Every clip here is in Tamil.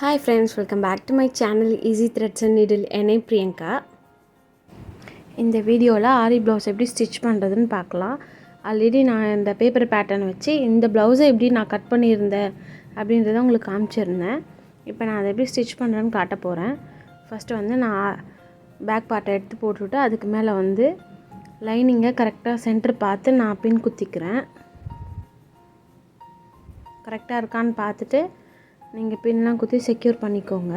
Hi friends, welcome back to my channel Easy Threads and Needle. என்னை பிரியங்கா. இந்த வீடியோவில் ஆரி ப்ளவுஸ் எப்படி ஸ்டிச் பண்ணுறதுன்னு பார்க்கலாம். ஆல்ரெடி நான் இந்த பேப்பர் பேட்டர்ன் வச்சு இந்த ப்ளவுஸை எப்படி நான் கட் பண்ணியிருந்தேன் அப்படின்றத உங்களுக்கு காமிச்சிருந்தேன். இப்போ நான் அதை எப்படி ஸ்டிச் பண்ணுறேன்னு காட்ட போகிறேன். ஃபஸ்ட்டு வந்து நான் பேக் பார்ட்டை எடுத்து போட்டுவிட்டு அதுக்கு மேலே வந்து லைனிங்கை கரெக்டாக சென்டர் பார்த்து நான் பின் குத்திக்கிறேன். கரெக்டாக இருக்கான்னு பார்த்துட்டு நீங்கள் பின்லாம் குத்தி செக்யூர் பண்ணிக்கோங்க.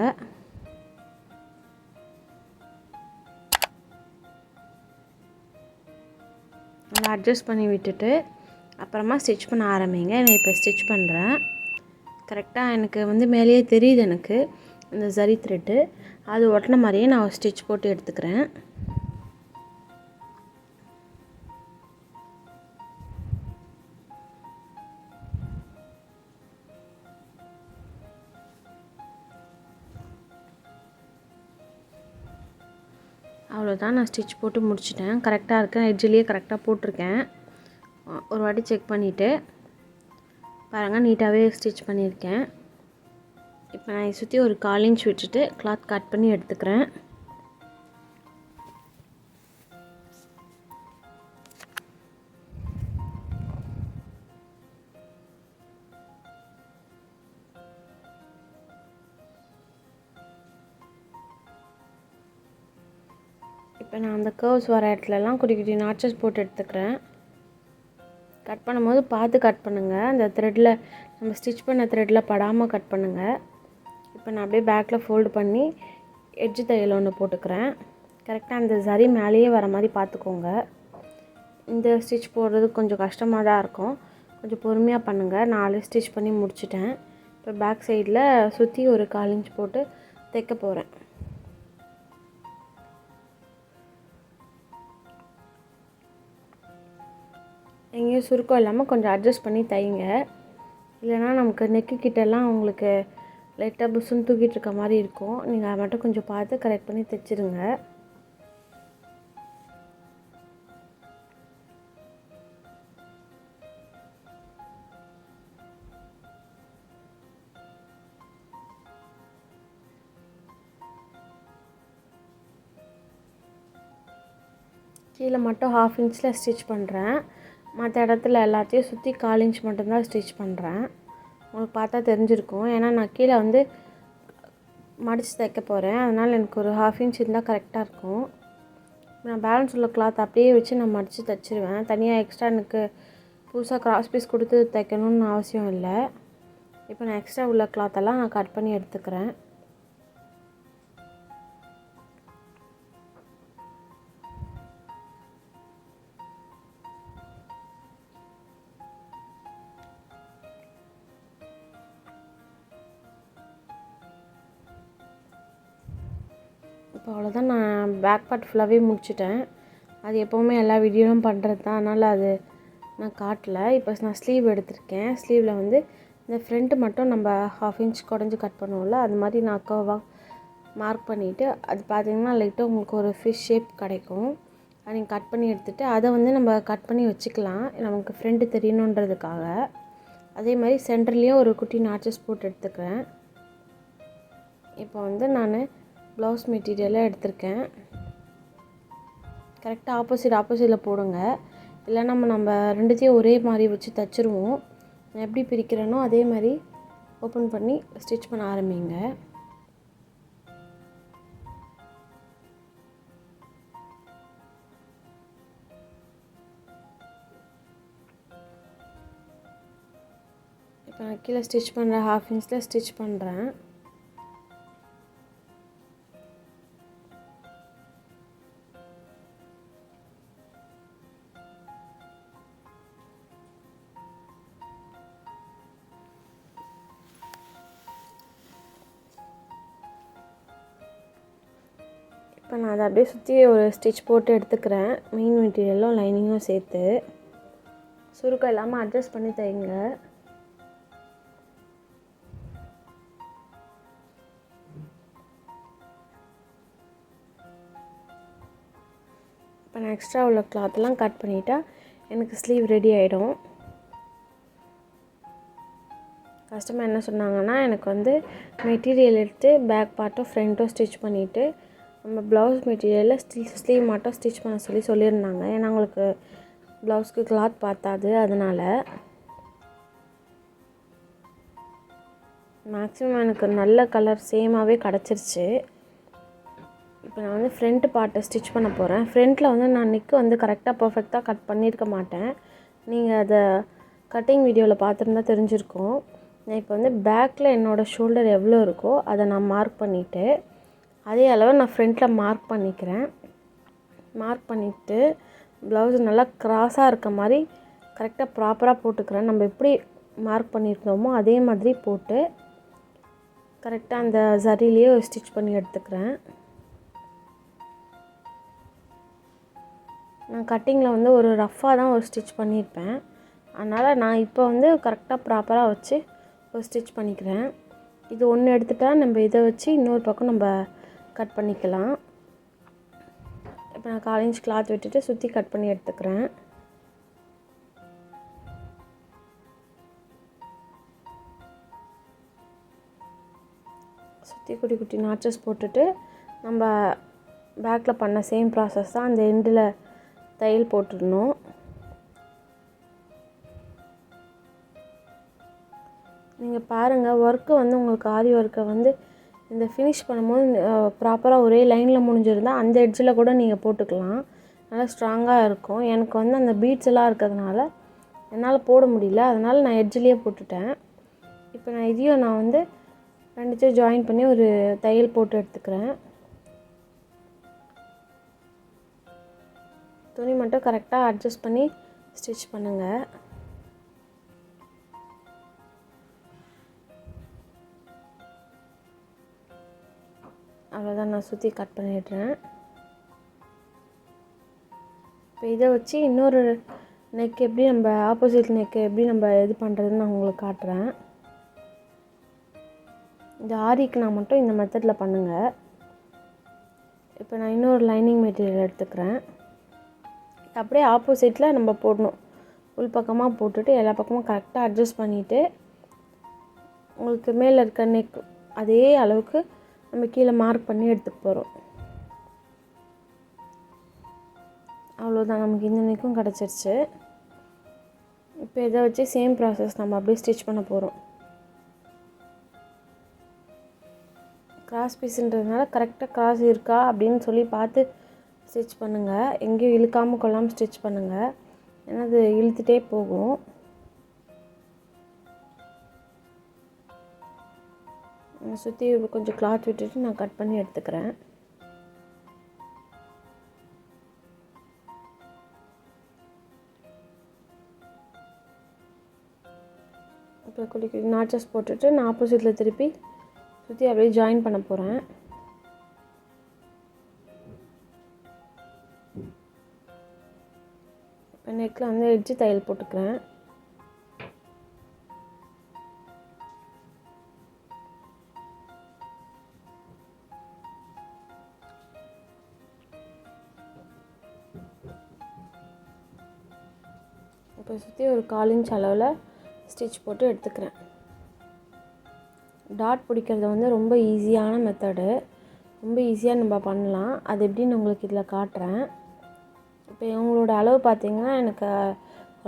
நல்லா அட்ஜஸ்ட் பண்ணி விட்டுட்டு அப்புறமா ஸ்டிச் பண்ண ஆரம்பிங்க. நான் இப்போ ஸ்டிச் பண்ணுறேன். கரெக்டாக எனக்கு வந்து மேலேயே தெரியுது எனக்கு இந்த ஜரி த்ரெட்டு, அது ஒட்டின மாதிரியே நான் ஸ்டிச் போட்டு எடுத்துக்கிறேன். அவ்வளோதான், நான் ஸ்டிச் போட்டு முடிச்சிட்டேன். கரெக்டாக இருக்கேன், எட்ஜிலேயே கரெக்டாக போட்டிருக்கேன். ஒரு வாட்டி செக் பண்ணிவிட்டு பாருங்கள், நீட்டாகவே ஸ்டிச் பண்ணியிருக்கேன். இப்போ நான் சுற்றி ஒரு 1/4 இன்ச் விட்டுட்டு கிளாத் கட் பண்ணி எடுத்துக்கிறேன். இப்போ நான் அந்த கர்வ்ஸ் வர இடத்துலலாம் குட்டி குட்டி நாட்சஸ் போட்டு எடுத்துக்கிறேன். கட் பண்ணும்போது பார்த்து கட் பண்ணுங்கள். அந்த த்ரெட்டில் நம்ம ஸ்டிச் பண்ண த்ரெட்டில் படாமல் கட் பண்ணுங்கள். இப்போ நான் அப்படியே பேக்கில் ஃபோல்டு பண்ணி எட்ஜு தையல் ஒன்று போட்டுக்கிறேன். கரெக்டாக அந்த சரி மேலேயே வர மாதிரி பார்த்துக்கோங்க. இந்த ஸ்டிச் போடுறது கொஞ்சம் கஷ்டமாக தான் இருக்கும், கொஞ்சம் பொறுமையாக பண்ணுங்கள். 4 ஸ்டிச் பண்ணி முடிச்சிட்டேன். இப்போ பேக் சைடில் சுற்றி ஒரு 1/4 இன்ச் போட்டு தைக்க போகிறேன். எங்கேயும் சுருக்கம் இல்லாமல் கொஞ்சம் அட்ஜஸ்ட் பண்ணி தைங்க. இல்லைனா நமக்கு நெக்கு கிட்டெல்லாம் உங்களுக்கு லைட்டாக புஷ்ஷுன்னு தூக்கிட்டு இருக்க மாதிரி இருக்கும். நீங்கள் அதை மட்டும் கொஞ்சம் பார்த்து கரெக்ட் பண்ணி தைச்சிருங்க. கீழே மட்டும் 1/2 இன்ச்சில் ஸ்டிச் பண்ணுறேன். மற்ற இடத்துல எல்லாத்தையும் சுற்றி 1/4 இன்ச் மட்டும்தான் ஸ்டிச் பண்ணுறேன். உங்களுக்கு பார்த்தா தெரிஞ்சிருக்கும், ஏன்னா நான் கீழே வந்து மடித்து தைக்க போகிறேன். அதனால் எனக்கு ஒரு 1/2 இன்ச் இருந்தால் கரெக்டாக இருக்கும். நான் பேலன்ஸ் உள்ள கிளாத் அப்படியே வச்சு நான் மடித்து தைச்சிருவேன். தனியாக எக்ஸ்ட்ரா எனக்கு புதுசாக கிராஸ் பீஸ் கொடுத்து தைக்கணும்னு அவசியம் இல்லை. இப்போ நான் எக்ஸ்ட்ரா உள்ள கிளாத்தெல்லாம் நான் கட் பண்ணி எடுத்துக்கிறேன். இப்போ அவ்வளோதான், நான் பேக் பார்ட் ஃபுல்லாகவே முடிச்சிட்டேன். அது எப்போவுமே எல்லா வீடியோவும் பண்ணுறது தான், அதனால் அது நான் காட்டலை. இப்போ நான் ஸ்லீவ் எடுத்திருக்கேன். ஸ்லீவில் வந்து இந்த ஃப்ரண்ட்டு மட்டும் நம்ம 1/2 இன்ச் குடஞ்சி கட் பண்ணுவோம்ல, அது மாதிரி நான் கர்வாக மார்க் பண்ணிவிட்டு அது பார்த்திங்கன்னா லைட்டாக உங்களுக்கு ஒரு ஃபிஷ் ஷேப் கிடைக்கும். அதை நீங்கள் கட் பண்ணி எடுத்துகிட்டு அதை வந்து நம்ம கட் பண்ணி வச்சுக்கலாம், நமக்கு ஃப்ரண்ட்டு தெரியணுன்றதுக்காக. அதே மாதிரி சென்டர்லேயும் ஒரு குட்டி நாட்சஸ் போட்டு எடுத்துக்கிறேன். இப்போ வந்து நான் ப்ளவுஸ் மெட்டீரியலாக எடுத்திருக்கேன். கரெக்டாக ஆப்போசிட்டில் போடுங்க, இல்லை நம்ம ரெண்டுத்தையும் ஒரே மாதிரி வச்சு தைச்சிருவோம். நான் எப்படி பிரிக்கிறேனோ அதே மாதிரி ஓப்பன் பண்ணி ஸ்டிச் பண்ண ஆரம்பிங்க. இப்போ நான் கீழே ஸ்டிச் பண்ணுறேன், 1/2 இன்ச்சில் ஸ்டிச் பண்ணுறேன். இப்போ நான் அதை அப்படியே சுற்றி ஒரு ஸ்டிச் போட்டு எடுத்துக்கிறேன். மெயின் மெட்டீரியலும் லைனிங்கும் சேர்த்து சுருக்கம் இல்லாமல் அட்ஜஸ்ட் பண்ணி தைங்க. இப்போ நான் எக்ஸ்ட்ரா உள்ள கிளாத்லாம் கட் பண்ணிட்டா எனக்கு ஸ்லீவ் ரெடி ஆகிடும். கஸ்டமர் என்ன சொன்னாங்கன்னா, எனக்கு வந்து மெட்டீரியல் எடுத்து பேக் பார்ட்டும் ஃப்ரண்ட்டும் ஸ்டிச் பண்ணிவிட்டு நம்ம ப்ளவுஸ் மெட்டீரியலில் ஸ்லீவ் மட்டும் ஸ்டிச் பண்ண சொல்லியிருந்தாங்க. ஏன்னா அவங்களுக்கு ப்ளவுஸ்க்கு கிளாத் பார்த்தாது. அதனால் மேக்ஸிமம் எனக்கு நல்ல கலர் சேமாகவே கிடச்சிருச்சு. இப்போ நான் வந்து ஃப்ரண்ட் பார்ட்டை ஸ்டிச் பண்ண போகிறேன். ஃப்ரண்ட்டில் வந்து நான் நெக்கு வந்து கரெக்டாக பர்ஃபெக்டாக கட் பண்ணியிருக்க மாட்டேன். நீங்கள் அதை கட்டிங் வீடியோவில் பார்த்துருந்தா தெரிஞ்சிருக்கும். நான் இப்போ வந்து பேக்கில் என்னோடய ஷோல்டர் எவ்வளோ இருக்கோ அதை நான் மார்க் பண்ணிவிட்டு அதே அளவு நான் ஃப்ரண்ட்டில் மார்க் பண்ணிக்கிறேன். மார்க் பண்ணிவிட்டு ப்ளவுஸ் நல்லா க்ராஸாக இருக்க மாதிரி கரெக்டாக ப்ராப்பராக போட்டுக்கிறேன். நம்ம எப்படி மார்க் பண்ணியிருந்தோமோ அதே மாதிரி போட்டு கரெக்டாக அந்த சரிலேயே ஒரு ஸ்டிச் பண்ணி எடுத்துக்கிறேன். நான் கட்டிங்கில் வந்து ஒரு ரஃப்பாக தான் ஒரு ஸ்டிச் பண்ணியிருப்பேன். அதனால் நான் இப்போ வந்து கரெக்டாக ப்ராப்பராக வச்சு ஒரு ஸ்டிச் பண்ணிக்கிறேன். இது ஒன்று எடுத்துட்டா நம்ம இதை வச்சு இன்னொரு பக்கம் நம்ம கட் பண்ணிக்கலாம். இப்போ நான் 1/4 இன்ச் கிளாத் விட்டுட்டு சுற்றி கட் பண்ணி எடுத்துக்கிறேன். சுற்றி குட்டி குட்டி நாச்சஸ் போட்டுட்டு நம்ம பேக்கில் பண்ண சேம் ப்ராசஸ் தான் அந்த எண்டில் தையல் போட்டுடணும். நீங்கள் பாருங்கள், ஒர்க்கு வந்து உங்களுக்கு ஆரி ஒர்க்கை வந்து இந்த ஃபினிஷ் பண்ணும்போது ப்ராப்பராக ஒரே லைனில் முடிஞ்சிருந்தால் அந்த எட்ஜில் கூட நீங்கள் போட்டுக்கலாம். நல்லா ஸ்ட்ராங்காக இருக்கும். எனக்கு வந்து அந்த பீட்ஸ் எல்லாம் இருக்கிறதுனால என்னால் போட முடியல. அதனால் நான் எட்ஜிலேயே போட்டுட்டேன். இப்போ நான் இதையும் நான் வந்து ரெண்டுத்தையும் ஜாயின் பண்ணி ஒரு தையல் போட்டு எடுத்துக்கிறேன். துணி மட்டும் கரெக்டாக அட்ஜஸ்ட் பண்ணி ஸ்டிச் பண்ணுங்கள். அவ்வளோதான், நான் சுற்றி கட் பண்ணிடுறேன். இப்போ இதை வச்சு இன்னொரு நெக் எப்படி நம்ம ஆப்போசிட் நெக்கு எப்படி நம்ம இது பண்ணுறதுன்னு நான் உங்களுக்கு காட்டுறேன். இந்த ஆரிக்கு நான் மட்டும் இந்த மெத்தடில் பண்ணுங்கள். இப்போ நான் இன்னொரு லைனிங் மெட்டீரியல் எடுத்துக்கிறேன். அப்படியே ஆப்போசிட்டில் நம்ம போடணும். உள் பக்கமாக போட்டுட்டு எல்லா பக்கமும் கரெக்டாக அட்ஜஸ்ட் பண்ணிவிட்டு உங்களுக்கு மேலே இருக்க நெக் அதே அளவுக்கு நம்ம கீழே மார்க் பண்ணி எடுத்துக்க போகிறோம். அவ்வளோதான், நமக்கு இந்த நெக்கும் கிடச்சிருச்சு. இப்போ இதை வச்சு சேம் ப்ராசஸ் நம்ம அப்படியே ஸ்டிச் பண்ண போகிறோம். கிராஸ் பீஸுன்றதுனால கரெக்டாக கிராஸ் இருக்கா அப்படின்னு சொல்லி பார்த்து ஸ்டிச் பண்ணுங்கள். எங்கேயும் இழுக்காமல் கொள்ளாமல் ஸ்டிச் பண்ணுங்கள். ஏன்னா அது இழுத்துட்டே போகும். சுற்றி கொஞ்சம் கிளாத் விட்டுட்டு நான் கட் பண்ணி எடுத்துக்கிறேன். இப்போ குட்டி நாச்சஸ் போட்டுட்டு நான் ஆப்போசிட்டில் திருப்பி சுற்றி அப்படியே ஜாயின் பண்ண போகிறேன். இப்போ நெக்கில் வந்து எட்ஜு தையல் போட்டுக்கிறேன். இப்போ சுற்றி ஒரு 1/4 இன்ச் அளவில் ஸ்டிச் போட்டு எடுத்துக்கிறேன். டாட் பிடிக்கிறது வந்து ரொம்ப ஈஸியான மெத்தடு. ரொம்ப ஈஸியாக நம்ம பண்ணலாம். அது எப்படின்னு உங்களுக்கு இதில் காட்டுறேன். இப்போ இவங்களோட அளவு பார்த்திங்கன்னா எனக்கு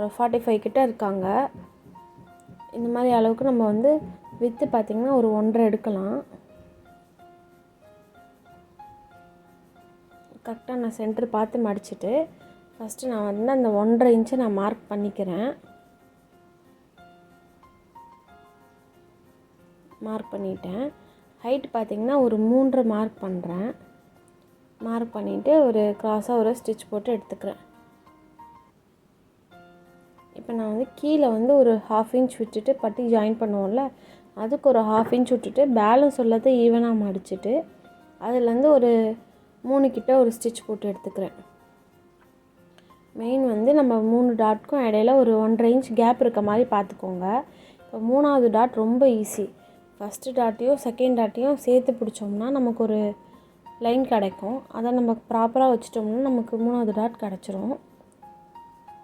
ஒரு 45 கிட்ட இருக்காங்க. இந்த மாதிரி அளவுக்கு நம்ம வந்து வித்து பார்த்திங்கன்னா ஒரு 1.5 எடுக்கலாம். கரெக்டாக நான் சென்டர் பார்த்து மடிச்சுட்டு ஃபஸ்ட்டு நான் வந்து அந்த 1.5 இன்ச்சை நான் மார்க் பண்ணிக்கிறேன். மார்க் பண்ணிட்டேன். ஹைட் பார்த்திங்கன்னா ஒரு 3.5 மார்க் பண்ணுறேன். மார்க் பண்ணிவிட்டு ஒரு க்ராஸாக ஒரு ஸ்டிச் போட்டு எடுத்துக்கிறேன். இப்போ நான் வந்து கீழே வந்து ஒரு 1/2 இன்ச் விட்டுட்டு பட்டி ஜாயின் பண்ணுவோம்ல, அதுக்கு ஒரு 1/2 இன்ச் விட்டுட்டு பேலன்ஸ் உள்ளதை ஈவனாக மடிச்சுட்டு அதுலேருந்து ஒரு 3 கிட்ட ஒரு ஸ்டிச் போட்டு எடுத்துக்கிறேன். மெயின் வந்து நம்ம 3 டாட்க்கும் இடையில ஒரு 1.5 இன்ச் கேப் இருக்க மாதிரி பார்த்துக்கோங்க. இப்போ 3ஆவது டாட் ரொம்ப ஈஸி. ஃபஸ்ட்டு டாட்டையும் செகண்ட் டாட்டையும் சேர்த்து பிடிச்சோம்னா நமக்கு ஒரு லைன் கிடைக்கும். அதை நம்ம ப்ராப்பராக வச்சிட்டோம்னா நமக்கு 3ஆவது டாட் கிடச்சிரும்.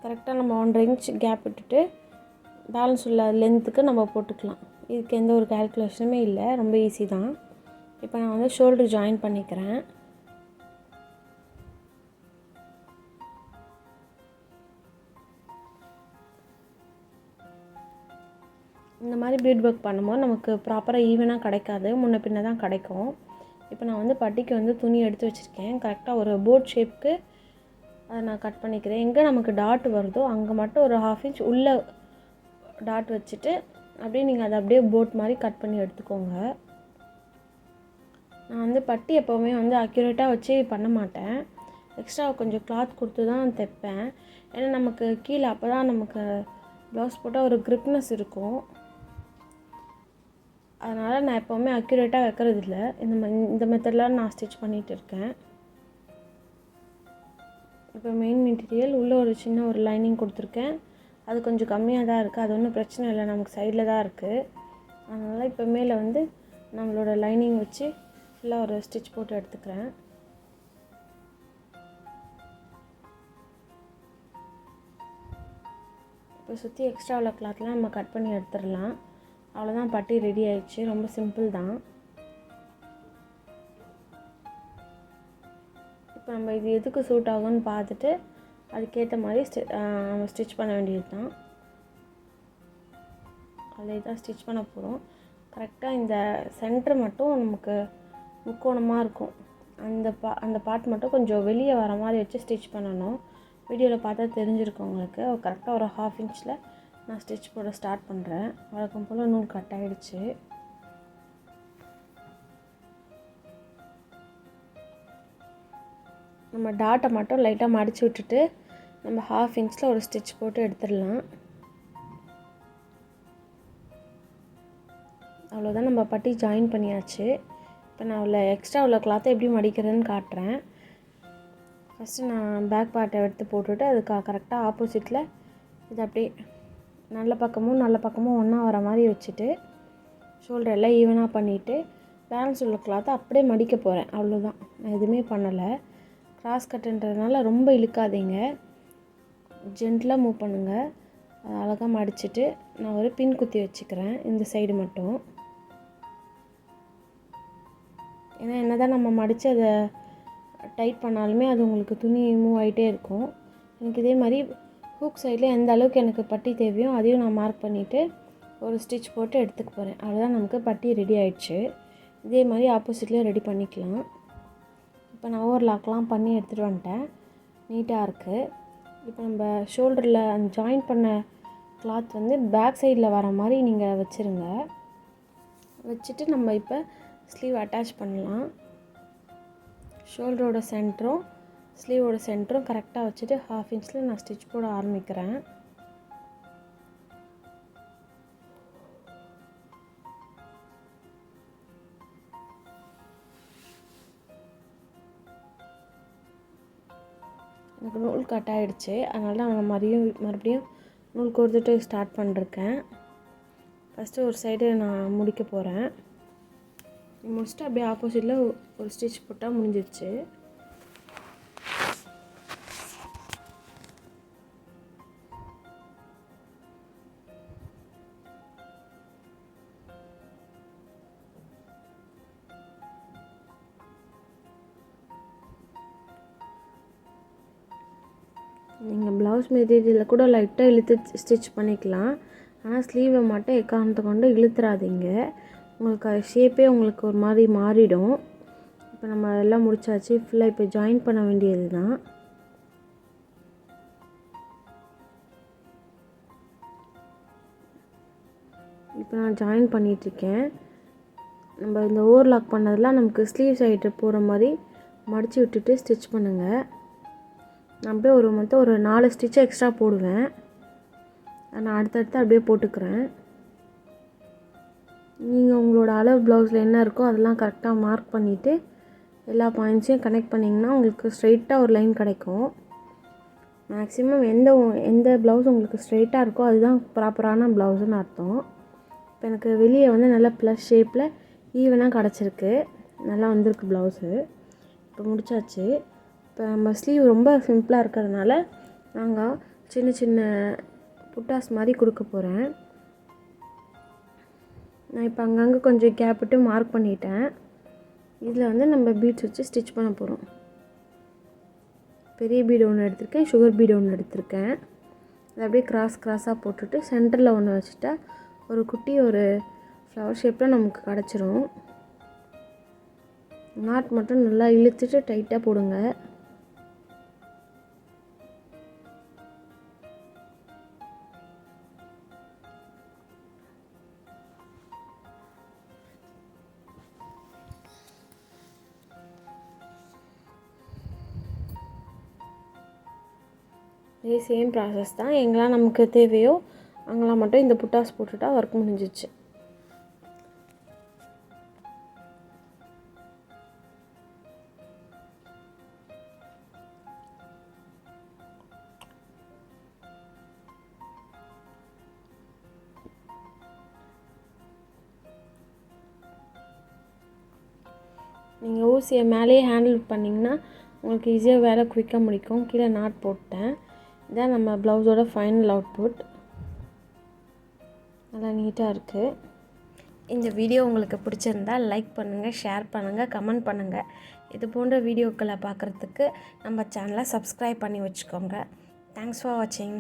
கரெக்டாக நம்ம 1.5 இன்ச் கேப் விட்டுட்டு பேலன்ஸ் உள்ள லென்த்துக்கு நம்ம போட்டுக்கலாம். இதுக்கு எந்த ஒரு கால்குலேஷனுமே இல்லை, ரொம்ப ஈஸி தான். இப்போ நான் வந்து ஷோல்டர் ஜாயின் பண்ணிக்கிறேன். இந்த மாதிரி பீட் ஒர்க் பண்ணும்போது நமக்கு ப்ராப்பராக ஈவனாக கிடைக்காது, முன்ன பின்ன தான் கிடைக்கும். இப்போ நான் வந்து பட்டிக்கு வந்து துணி எடுத்து வச்சுருக்கேன். கரெக்டாக ஒரு போட் ஷேப்புக்கு அதை நான் கட் பண்ணிக்கிறேன். எங்கே நமக்கு டாட் வருதோ அங்கே மட்டும் ஒரு 1/2 இன்ச் உள்ளே டாட் வச்சுட்டு அப்படியே நீங்கள் அதை அப்படியே போட் மாதிரி கட் பண்ணி எடுத்துக்கோங்க. நான் வந்து பட்டி எப்போவுமே வந்து அக்யூரேட்டாக வச்சு பண்ண மாட்டேன். எக்ஸ்ட்ரா கொஞ்சம் கிளாத் கொடுத்து தான் தைப்பேன். ஏன்னா நமக்கு கீழே அப்போ தான் நமக்கு ப்ளவுஸ் போட்டால் ஒரு க்ரிப்னஸ் இருக்கும். அதனால் நான் எப்போவுமே அக்யூரேட்டாக வைக்கிறது இல்லை. இந்த மெத்தடில் நான் ஸ்டிச் பண்ணிகிட்டு இருக்கேன். இப்போ மெயின் மெட்டீரியல் உள்ளே ஒரு சின்ன ஒரு லைனிங் கொடுத்துருக்கேன். அது கொஞ்சம் கம்மியாக தான் இருக்குது, அது ஒன்றும் பிரச்சனை இல்லை, நமக்கு சைடில் தான் இருக்குது. அதனால் இப்போ மேலே வந்து நம்மளோட லைனிங் வச்சு ஃபுல்லாக ஒரு ஸ்டிச் போட்டு எடுத்துக்கிறேன். இப்போ சுற்றி எக்ஸ்ட்ரா உள்ள கிளாத்லாம் நம்ம கட் பண்ணி எடுத்துடலாம். அவ்வளோதான், பட்டி ரெடி ஆயிடுச்சு. ரொம்ப சிம்பிள் தான். இப்போ நம்ம இது எதுக்கு சூட் ஆகும்னு பார்த்துட்டு அதுக்கேற்ற மாதிரி நம்ம ஸ்டிச் பண்ண வேண்டியது தான். அதே தான் ஸ்டிச் பண்ண போகிறோம். கரெக்டாக இந்த சென்டர் மட்டும் நமக்கு முக்கோணமாக இருக்கும். அந்த பார்ட் மட்டும் கொஞ்சம் வெளியே வர மாதிரி வச்சு ஸ்டிச் பண்ணணும். வீடியோவில் பார்த்தா தெரிஞ்சிருக்கும் உங்களுக்கு. கரெக்டாக ஒரு 1/2 இன்ச்சில் நான் ஸ்டிச் போட ஸ்டார்ட் பண்ணுறேன். வழக்கம் போல் நூல் கட் ஆகிடுச்சு. நம்ம டாட்டை மட்டும் லைட்டாக மடித்து விட்டுட்டு நம்ம 1/2 இன்ச்சில் ஒரு ஸ்டிச் போட்டு எடுத்துடலாம். அவ்வளோதான், நம்ம பட்டி ஜாயின் பண்ணியாச்சு. இப்போ நான் எக்ஸ்ட்ரா உள்ள கிளாத்தை எப்படி மடிக்கிறதுன்னு காட்டுறேன். ஃபஸ்ட்டு நான் பேக் பார்ட்டை எடுத்து போட்டுவிட்டு அதுக்கு கரெக்டாக ஆப்போசிட்டில் இது அப்படியே நல்ல பக்கமும் ஒன்றா வர மாதிரி வச்சுட்டு ஷோல்டர் எல்லாம் ஈவனாக பண்ணிவிட்டு பேலன்ஸ் உள்ள கிளாத்தை அப்படியே மடிக்க போகிறேன். அவ்வளோதான், நான் எதுவுமே பண்ணலை. கிராஸ் கட்டுன்றதுனால ரொம்ப இழுக்காதீங்க, ஜென்டலாக மூவ் பண்ணுங்கள். அதை அழகாக மடிச்சுட்டு நான் ஒரு பின் குத்தி வச்சுக்கிறேன் இந்த சைடு மட்டும். ஏன்னா என்ன தான் நம்ம மடித்து அதை டைட் பண்ணாலுமே அது உங்களுக்கு துணி மூவ் ஆகிட்டே இருக்கும். எனக்கு இதே மாதிரி ஹூக் சைடில் எந்த அளவுக்கு எனக்கு பட்டி தேவையோ அதையும் நான் மார்க் பண்ணிவிட்டு ஒரு ஸ்டிச் போட்டு எடுத்துக்க போகிறேன். அவ்வளோதான், நமக்கு பட்டி ரெடி ஆகிடுச்சு. இதே மாதிரி ஆப்போசிட்லேயும் ரெடி பண்ணிக்கலாம். இப்போ நான் ஓவர்லாக்லாம் பண்ணி எடுத்துகிட்டு வந்துட்டேன், நீட்டாக இருக்குது. இப்போ நம்ம ஷோல்டரில் அந்த ஜாயின் பண்ண கிளாத் வந்து பேக் சைடில் வர மாதிரி நீங்கள் வச்சுருங்க. வச்சுட்டு நம்ம இப்போ ஸ்லீவ் அட்டாச் பண்ணலாம். ஷோல்டரோட சென்டரும் ஸ்லீவோட சென்டரும் கரெக்டாக வச்சுட்டு 1/2 இன்ச்சில் நான் ஸ்டிச் போட ஆரம்பிக்கிறேன். எனக்கு நூல் கட் ஆகிடுச்சு, அதனால நான் மறுபடியும் நூல் கோர்த்துட்டு ஸ்டார்ட் பண்ணிருக்கேன். ஃபஸ்ட்டு ஒரு சைடு நான் முடிக்க போகிறேன். முடிச்சுட்டு அப்படியே ஆப்போசிட்டில் ஒரு ஸ்டிச் போட்டால் முடிஞ்சிடுச்சு. நீங்கள் ப்ளவுஸ் மெட்டீரியலில் கூட லைட்டாக இழுத்து ஸ்டிச் பண்ணிக்கலாம். ஆனால் ஸ்லீவை மட்டும் எக்காரணத்தை கொண்டு இழுத்துறாதீங்க, உங்களுக்கு ஷேப்பே உங்களுக்கு ஒரு மாதிரி மாறிடும். இப்போ நம்ம எல்லாம் முடிச்சாச்சு. ஃபுல்லாக இப்போ ஜாயின் பண்ண வேண்டியது தான். இப்போ நான் ஜாயின் பண்ணிகிட்ருக்கேன். நம்ம இந்த ஓவர்லாக் பண்ணதெல்லாம் நமக்கு ஸ்லீவ் சைடு போகிற மாதிரி மடித்து விட்டுட்டு ஸ்டிச் பண்ணுங்கள். நான் அப்படியே மொத்தம் ஒரு 4 ஸ்டிச்சை எக்ஸ்ட்ரா போடுவேன். நான் அடுத்தடுத்து அப்படியே போட்டுக்கிறேன். நீங்கள் உங்களோட அளவு ப்ளவுஸில் என்ன இருக்கோ அதெல்லாம் கரெக்டாக மார்க் பண்ணிவிட்டு எல்லா பாயிண்ட்ஸையும் கனெக்ட் பண்ணிங்கன்னா உங்களுக்கு ஸ்ட்ரைட்டாக ஒரு லைன் கிடைக்கும். மேக்ஸிமம் எந்த ப்ளவுஸ் உங்களுக்கு ஸ்ட்ரைட்டாக இருக்கோ அதுதான் ப்ராப்பரான ப்ளவுஸுன்னு அர்த்தம். இப்போ எனக்கு வெளியே வந்து நல்லா ப்ளஸ் ஷேப்பில் ஈவனாக கிடச்சிருக்கு, நல்லா வந்திருக்கு ப்ளவுஸு. இப்போ முடிச்சாச்சு. இப்போ நம்ம ஸ்லீவ் ரொம்ப சிம்பிளாக இருக்கிறதுனால நாங்கள் சின்ன சின்ன புட்டாஸ் மாதிரி கொடுக்க போகிறேன். நான் இப்போ அங்கங்கே கொஞ்சம் கேப் விட்டு மார்க் பண்ணிட்டேன். இதில் வந்து நம்ம பீட்ஸ் வச்சு ஸ்டிச் பண்ண போகிறோம். பெரிய பீடு ஒன்று எடுத்திருக்கேன், சுகர் பீடு ஒன்று எடுத்திருக்கேன். அதை அப்படியே கிராஸாக போட்டுட்டு சென்டரில் ஒன்று வச்சுட்டா ஒரு குட்டி ஒரு ஃப்ளவர் ஷேப்பில் நமக்கு கிடச்சிரும். நாட் மட்டும் நல்லா இழுத்துட்டு டைட்டாக போடுங்க. இதே சேம் ப்ராசஸ் தான். எங்கெல்லாம் நமக்கு தேவையோ அங்கெல்லாம் மட்டும் இந்த புட்டாஸ் போட்டுட்டா ஒர்க் முடிஞ்சிச்சு. நீங்கள் ஊசியை மேலேயே ஹேண்டில் பண்ணிங்கன்னா உங்களுக்கு ஈஸியாக வேலை குயிக்காக முடிக்கும். கீழே நாட் போட்டேன். இதான் நம்ம ப்ளவுஸோட ஃபைனல் அவுட்புட். நல்லா நீட்டாக இருக்குது. இந்த வீடியோ உங்களுக்கு பிடிச்சிருந்தால் லைக் பண்ணுங்கள், ஷேர் பண்ணுங்கள், கமெண்ட் பண்ணுங்கள். இது போன்ற வீடியோக்களை பார்க்குறதுக்கு நம்ம சேனலை சப்ஸ்கிரைப் பண்ணி வச்சுக்கோங்க. தேங்க்ஸ் ஃபார் வாட்சிங்.